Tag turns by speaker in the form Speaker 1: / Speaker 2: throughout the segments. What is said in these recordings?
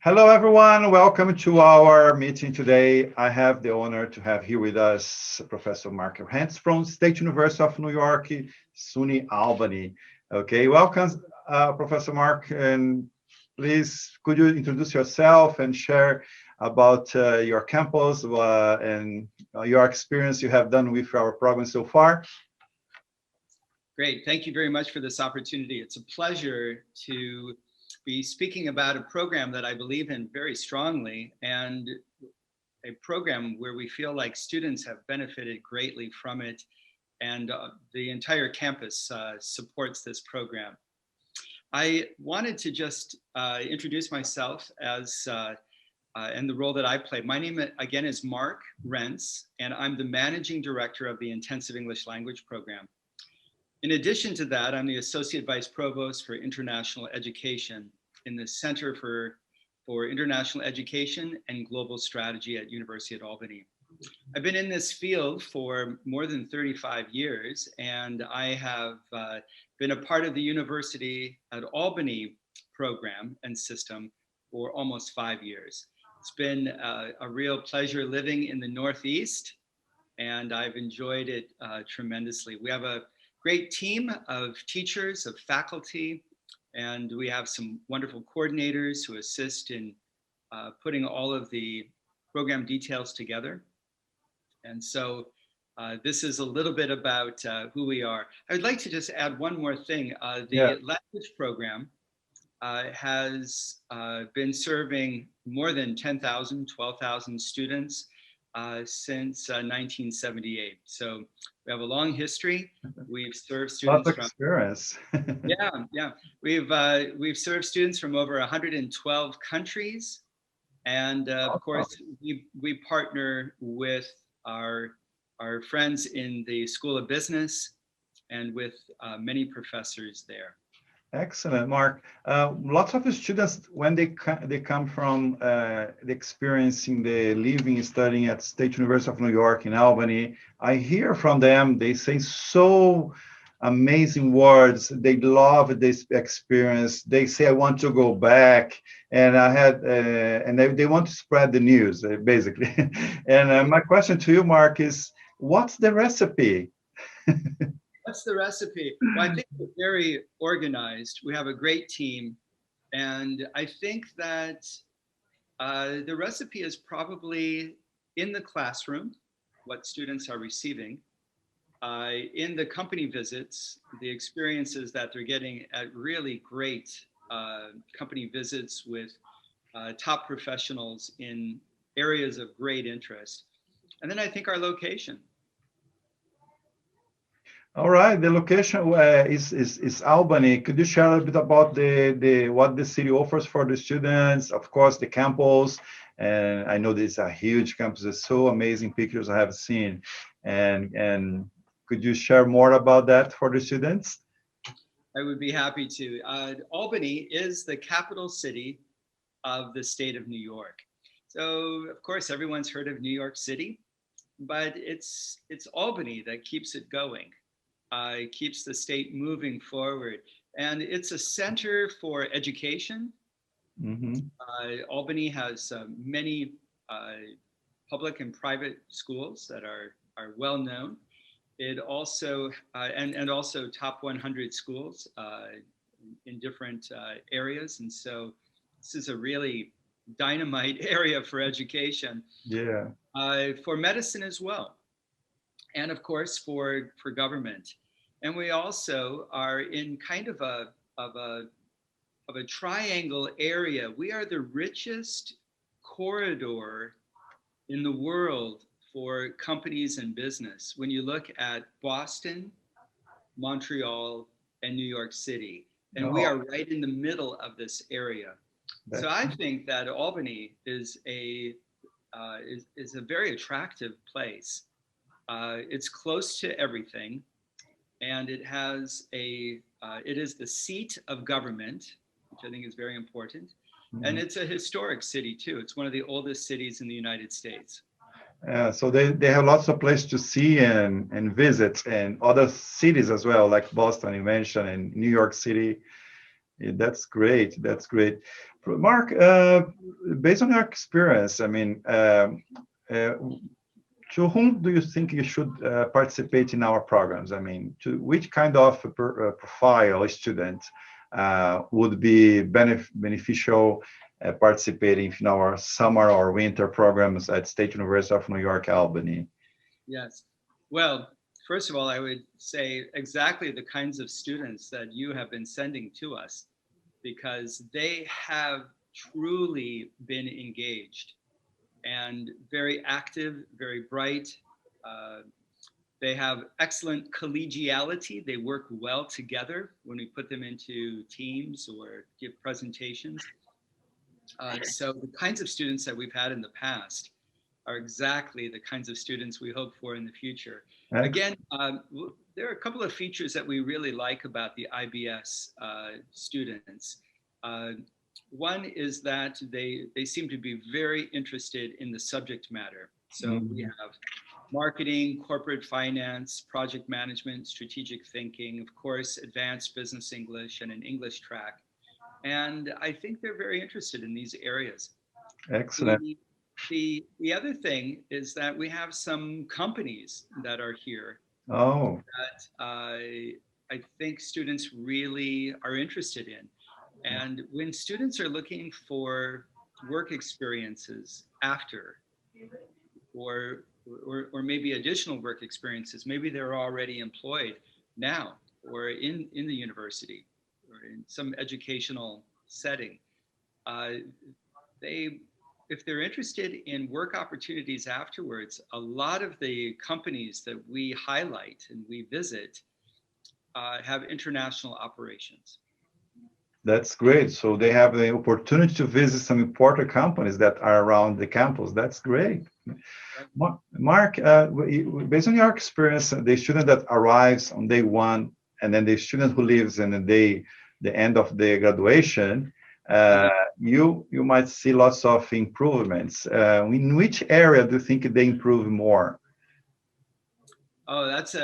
Speaker 1: Hello, everyone. Welcome to our meeting today. I have the honor to have here with us Professor Mark Rentz from State University of New York, SUNY Albany. Okay, welcome, Professor Mark. And please, could you introduce yourself and share about your campus and your experience you have done with our program so far?
Speaker 2: Great. Thank you very much for this opportunity. It's a pleasure to be speaking about a program that I believe in very strongly, and a program where we feel like students have benefited greatly from it, and the entire campus supports this program. I wanted to just introduce myself as and the role that I play. My name again is Mark Rentz, and I'm the Managing Director of the Intensive English Language Program. In addition to that, I'm the Associate Vice Provost for International Education in the Center for International Education and Global Strategy at University at Albany. I've been in this field for more than 35 years, and I have been a part of the University at Albany program and system for almost 5 years. It's been a real pleasure living in the Northeast, and I've enjoyed it tremendously. We have a great team of teachers, of faculty, and we have some wonderful coordinators who assist in putting all of the program details together. And so this is a little bit about who we are. I would like to just add one more thing. The language program has been serving more than 10,000, 12,000 students since 1978. So we have a long history. We've served students
Speaker 1: Lots of experience.
Speaker 2: yeah. We've served students from over 112 countries, and of course we partner with our friends in the School of Business and with many professors there.
Speaker 1: Excellent, Mark. Lots of the students, when they come from the experiencing the living, studying at State University of New York in Albany, I hear from them, they say so amazing words. They love this experience. They say, I want to go back. And and they want to spread the news, basically. And my question to you, Mark, is what's the recipe?
Speaker 2: What's the recipe? Well, I think we're very organized. We have a great team. And I think that the recipe is probably in the classroom, what students are receiving, in the company visits, the experiences that they're getting at really great company visits with top professionals in areas of great interest. And then I think our location.
Speaker 1: All right, the location is Albany. Could you share a little bit about the what the city offers for the students? Of course, the campus, and I know this is a huge campus. It's so amazing pictures I have seen, and could you share more about that for the students?
Speaker 2: I would be happy to. Albany is the capital city of the state of New York. So, of course, everyone's heard of New York City, but it's Albany that keeps it going. Keeps the state moving forward. And it's a center for education.
Speaker 1: Mm-hmm.
Speaker 2: Albany has many public and private schools that are well known. It also, and also top 100 schools in different areas. And so this is a really dynamite area for education.
Speaker 1: Yeah.
Speaker 2: For medicine as well. And of course for government. And we also are in kind of a triangle area. We are the richest corridor in the world for companies and business. When you look at Boston, Montreal, and New York City, and we are right in the middle of this area. So I think that Albany is a very attractive place. It's close to everything, and it has it is the seat of government, which I think is very important. Mm-hmm. And it's a historic city too. It's one of the oldest cities in the United States.
Speaker 1: So they have lots of places to see and visit, and other cities as well, like Boston you mentioned, and New York City. Yeah, that's great. That's great. Mark, based on your experience, I mean, uh, to whom do you think you should participate in our programs? I mean, to which kind of profile student would be beneficial participating in our summer or winter programs at State University of New York, Albany?
Speaker 2: Yes. Well, first of all, I would say exactly the kinds of students that you have been sending to us, because they have truly been engaged and very active, very bright. Uh, they have excellent collegiality. They work well together when we put them into teams or give presentations. So the kinds of students that we've had in the past are exactly the kinds of students we hope for in the future. Again, there are a couple of features that we really like about the IBS students. Uh, One is that they seem to be very interested in the subject matter. So we have marketing, corporate finance, project management, strategic thinking, of course, advanced business English and an English track. And I think they're very interested in these areas.
Speaker 1: Excellent.
Speaker 2: The other thing is that we have some companies that are here
Speaker 1: Oh,
Speaker 2: that I think students really are interested in. And when students are looking for work experiences after, or, or maybe additional work experiences, maybe they're already employed now or in the university or in some educational setting, uh, they if they're interested in work opportunities afterwards, a lot of the companies that we highlight and we visit have international operations.
Speaker 1: that's great. So they have the opportunity to visit some important companies that are around the campus. That's great. Mark, based on your experience, the student that arrives on day one, and then the student who lives in the end of the graduation, you might see lots of improvements. In which area do you think they improve more?
Speaker 2: Oh, that's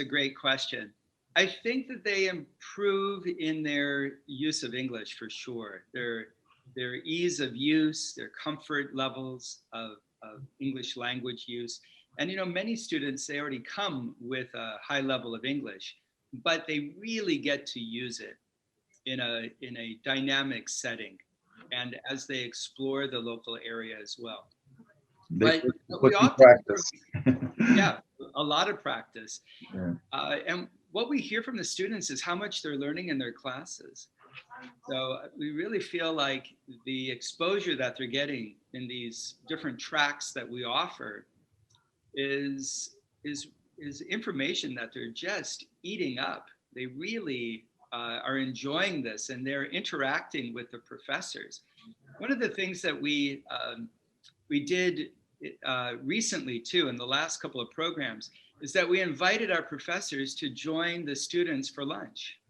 Speaker 2: a great question. I think that they improve in their use of English for sure. Their ease of use, their comfort levels of English language use. And many students, they already come with a high level of English, but they really get to use it in a dynamic setting and as they explore the local area as well.
Speaker 1: They
Speaker 2: But
Speaker 1: put
Speaker 2: we
Speaker 1: in
Speaker 2: often hear,
Speaker 1: practice.
Speaker 2: yeah, a lot of practice.
Speaker 1: Yeah.
Speaker 2: And what we hear from the students is how much they're learning in their classes. So we really feel like the exposure that they're getting in these different tracks that we offer is is is information that they're just eating up. They really are enjoying this, and they're interacting with the professors. One of the things that we did recently too in the last couple of programs is that we invited our professors to join the students for lunch.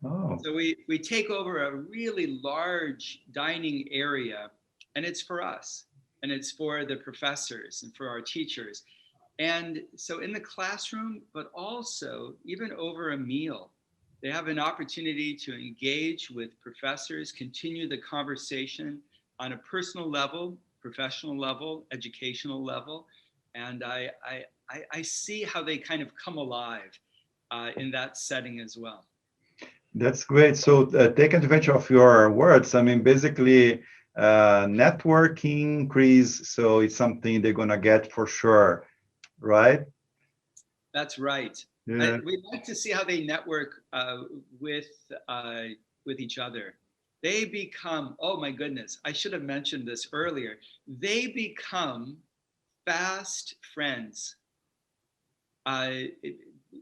Speaker 1: Oh,
Speaker 2: So we take over a really large dining area, and it's for us, and it's for the professors and for our teachers. And so in the classroom, but also even over a meal, they have an opportunity to engage with professors, continue the conversation on a personal level, professional level, educational level. And I see how they kind of come alive in that setting as well.
Speaker 1: that's great. So take advantage of your words. I mean, basically, networking increase. So it's something they're gonna get for sure, right?
Speaker 2: That's right.
Speaker 1: Yeah.
Speaker 2: We'd like to see how they network with each other. They become, oh my goodness, I should have mentioned this earlier. They become fast friends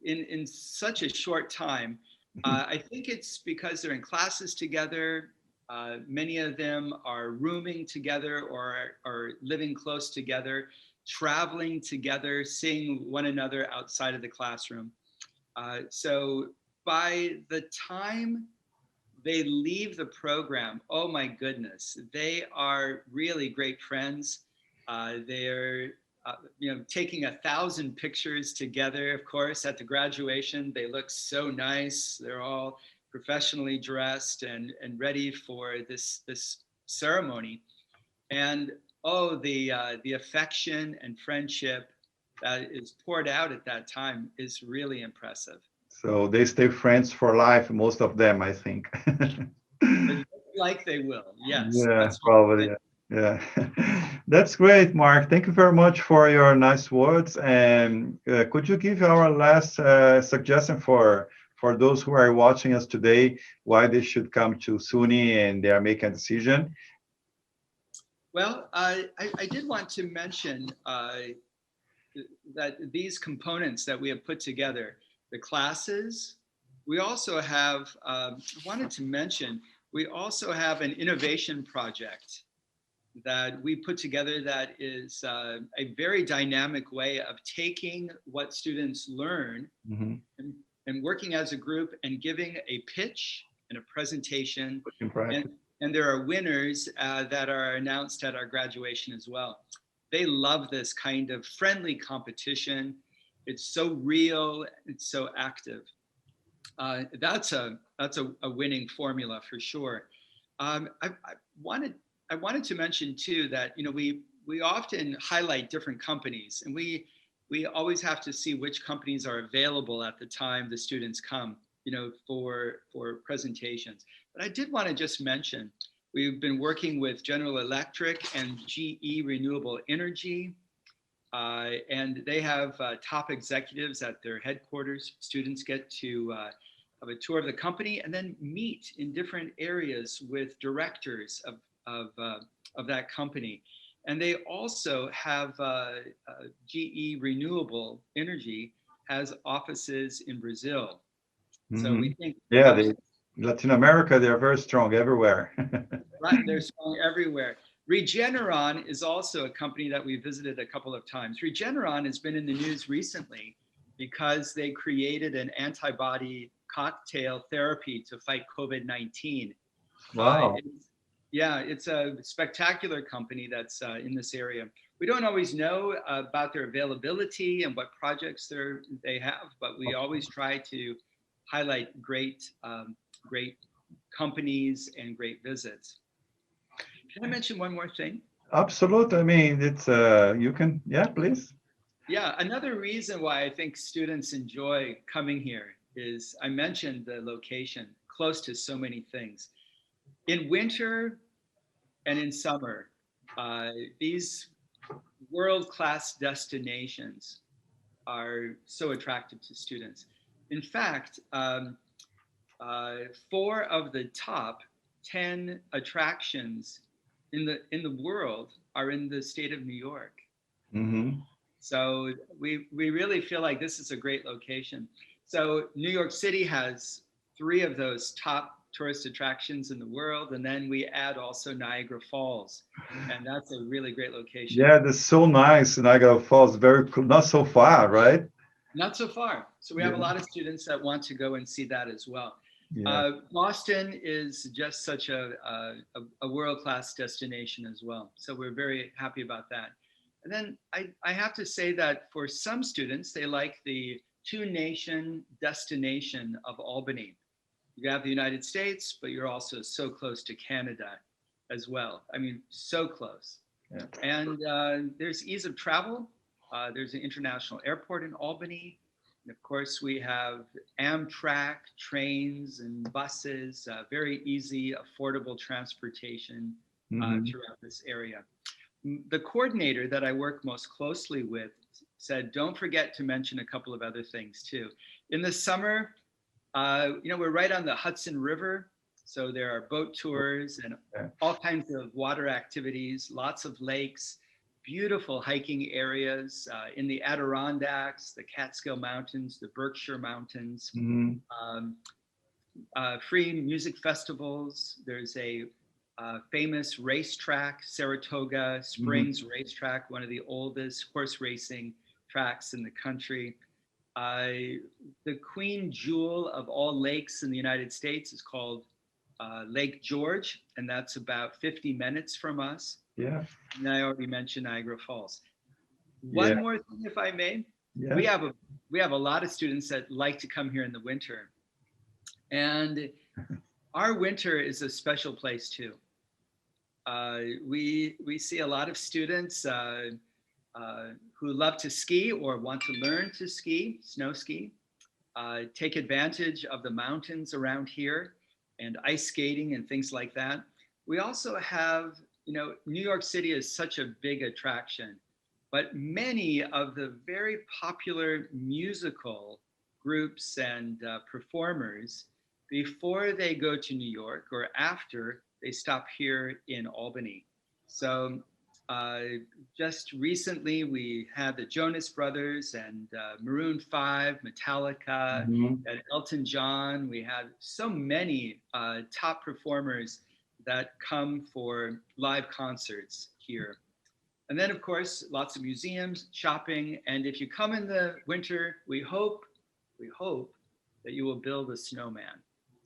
Speaker 2: in such a short time. I think it's because they're in classes together. Many of them are rooming together or living close together, traveling together, seeing one another outside of the classroom. So by the time they leave the program, oh my goodness, they are really great friends. They're taking 1,000 pictures together, of course, at the graduation. They look so nice. They're all professionally dressed and ready for this ceremony. And oh, the affection and friendship that is poured out at that time is really impressive.
Speaker 1: So they stay friends for life, most of them, I think.
Speaker 2: It looks like they will, yes.
Speaker 1: Yeah,
Speaker 2: That's
Speaker 1: probably.
Speaker 2: what
Speaker 1: Yeah. That's great, Mark. Thank you very much for your nice words. And could you give our last suggestion for those who are watching us today, why they should come to SUNY and they are making a decision?
Speaker 2: well, I did want to mention that these components that we have put together, the classes, we also have, I wanted to mention, we also have an innovation project that we put together that is a very dynamic way of taking what students learn
Speaker 1: Mm-hmm.
Speaker 2: and working as a group and giving a pitch and a presentation.
Speaker 1: In practice.
Speaker 2: And there are winners that are announced at our graduation as well. They love this kind of friendly competition. It's so real, it's so active. That's a winning formula for sure. I wanted to mention too that we often highlight different companies, and we always have to see which companies are available at the time the students come, for presentations. But I did want to just mention we've been working with General Electric and GE Renewable Energy. And they have top executives at their headquarters. Students get to have a tour of the company and then meet in different areas with directors of that company. And they also have GE Renewable Energy has offices in Brazil.
Speaker 1: Mm-hmm.
Speaker 2: So we think,
Speaker 1: yeah, Latin America, they are very strong everywhere.
Speaker 2: right, they're strong everywhere. Regeneron is also a company that we visited a couple of times. Regeneron has been in the news recently because they created an antibody cocktail therapy to fight COVID-19.
Speaker 1: Wow.
Speaker 2: It's a spectacular company that's in this area. We don't always know about their availability and what projects they have, but we always try to highlight great companies and great visits. Can I mention one more thing?
Speaker 1: Absolutely. I mean, it's you can, yeah, please.
Speaker 2: Yeah, another reason why I think students enjoy coming here is I mentioned the location, close to so many things. In winter and in summer, these world-class destinations are so attractive to students. In fact, 4 of the top 10 attractions in the world are in the state of New York.
Speaker 1: Mm-hmm.
Speaker 2: So we really feel like this is a great location. So New York City has 3 of those top tourist attractions in the world, and then we add also Niagara Falls, and that's a really great location.
Speaker 1: Yeah, that's so nice. Niagara Falls, very cool. Not so far, right?
Speaker 2: Not so far. So we have a lot of students that want to go and see that as well.
Speaker 1: Yeah.
Speaker 2: Boston is just such a world-class destination as well. So we're very happy about that. And then I have to say that for some students, they like the 2-nation destination of Albany. You have the United States, but you're also so close to Canada as well. I mean, so close. Yeah. And there's ease of travel. There's an international airport in Albany. And of course, we have Amtrak, trains and buses, very easy, affordable transportation throughout this area. The coordinator that I work most closely with said, don't forget to mention a couple of other things too. In the summer, we're right on the Hudson River. So there are boat tours and all kinds of water activities, lots of lakes, beautiful hiking areas in the Adirondacks, the Catskill Mountains, the Berkshire Mountains, free music festivals. There's a famous racetrack, Saratoga Springs Racetrack, one of the oldest horse racing tracks in the country. The Queen Jewel of all lakes in the United States is called Lake George, and that's about 50 minutes from us. Yeah. And I already mentioned Niagara Falls. One more thing, if I may. Yeah. We have a lot of students that like to come here in the winter. And Our winter is a special place too. We see a lot of students who love to ski or want to learn to ski, snow ski, take advantage of the mountains around here and ice skating and things like that. We also have, New York City is such a big attraction, but many of the very popular musical groups and performers, before they go to New York or after, they stop here in Albany. So uh, just recently, we had the Jonas Brothers and Maroon 5, Metallica,
Speaker 1: Mhm.
Speaker 2: and Elton John. We had so many top performers that come for live concerts here. And then, of course, lots of museums, shopping. And if you come in the winter, we hope that you will build a snowman.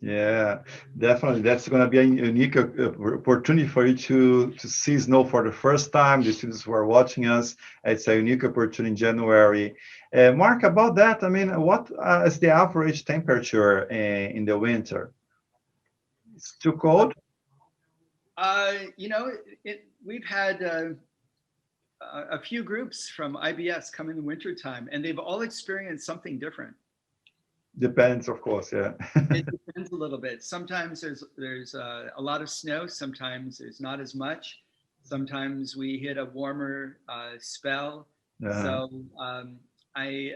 Speaker 1: Yeah, definitely. That's going to be a unique opportunity for you to see snow for the first time. The students who are watching us, it's a unique opportunity in January. Mark, about that, I mean, what is the average temperature in the winter? It's too cold?
Speaker 2: You know, we've had a few groups from IBS come in the wintertime, and they've all experienced something different.
Speaker 1: Depends, of course, yeah.
Speaker 2: It depends a little bit. Sometimes there's a lot of snow. Sometimes there's not as much. Sometimes we hit a warmer spell.
Speaker 1: Uh,
Speaker 2: So I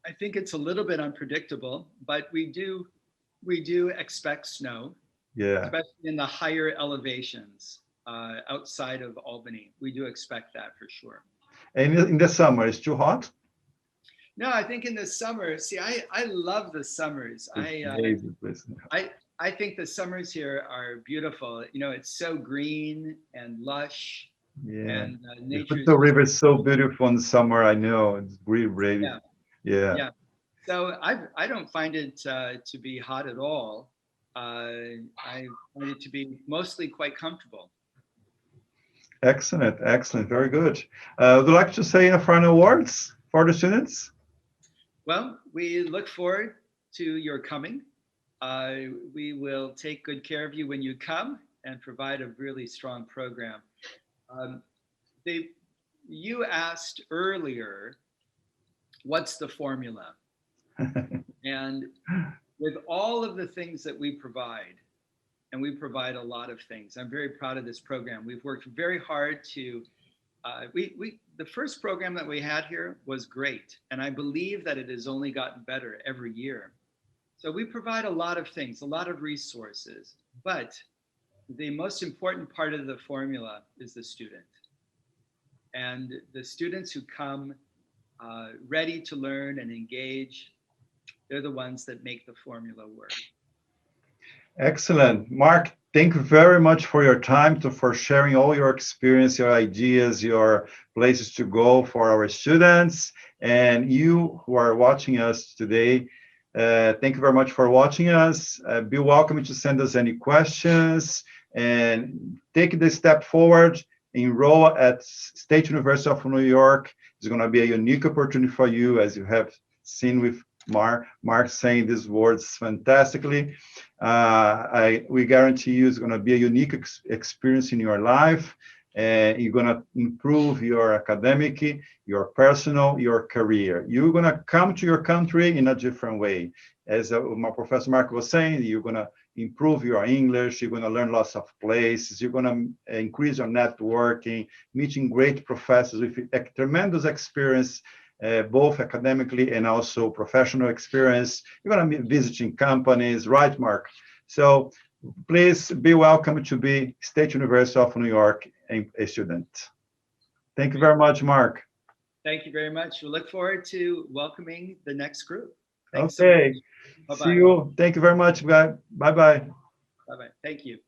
Speaker 2: I think it's a little bit unpredictable, but we do expect snow,
Speaker 1: yeah.
Speaker 2: especially in the higher elevations outside of Albany. We do expect that for sure.
Speaker 1: And in the summer, it's too hot?
Speaker 2: No, I think in the summer, see, I love the summers.
Speaker 1: It's amazing place.
Speaker 2: I I think the summers here are beautiful. It's so green and lush,
Speaker 1: Yeah.
Speaker 2: and
Speaker 1: The
Speaker 2: nature is
Speaker 1: Foothill
Speaker 2: just
Speaker 1: River is so beautiful in the summer, I know. It's really, really,
Speaker 2: yeah,
Speaker 1: yeah.
Speaker 2: yeah. So I don't find it to be hot at all. I find it to be mostly quite comfortable.
Speaker 1: Excellent, excellent, very good. Would you like to say a final words for the students?
Speaker 2: Well, we look forward to your coming. We will take good care of you when you come and provide a really strong program. Um, they, you asked earlier, what's the formula? And with all of the things that we provide, and we provide a lot of things, I'm very proud of this program. We've worked very hard to, the first program that we had here was great. And I believe that it has only gotten better every year. So we provide a lot of things, a lot of resources, but the most important part of the formula is the student. And the students who come ready to learn and engage, they're the ones that make the formula work.
Speaker 1: Excellent. Mark, thank you very much for your time, for sharing all your experience, your ideas, your places to go for our students. And you who are watching us today, thank you very much for watching us. Be welcome to send us any questions and take the step forward. Enroll at State University of New York. It's going to be a unique opportunity for you, as you have seen with Mark saying these words fantastically. We guarantee you it's going to be a unique experience in your life. You're going to improve your academic, your personal, your career. You're going to come to your country in a different way. As my Professor Mark was saying, you're going to improve your English. You're going to learn lots of places. You're going to increase your networking, meeting great professors with a tremendous experience, both academically and also professional experience. You're going to be visiting companies, right, Mark? So please be welcome to be State University of New York a student. Thank you very much, Mark.
Speaker 2: Thank you very much. We look forward to welcoming the next group. Thanks so much.
Speaker 1: Okay. See
Speaker 2: Bye-bye.
Speaker 1: you. Thank you very much, guys. Bye-bye.
Speaker 2: Bye-bye. Thank you.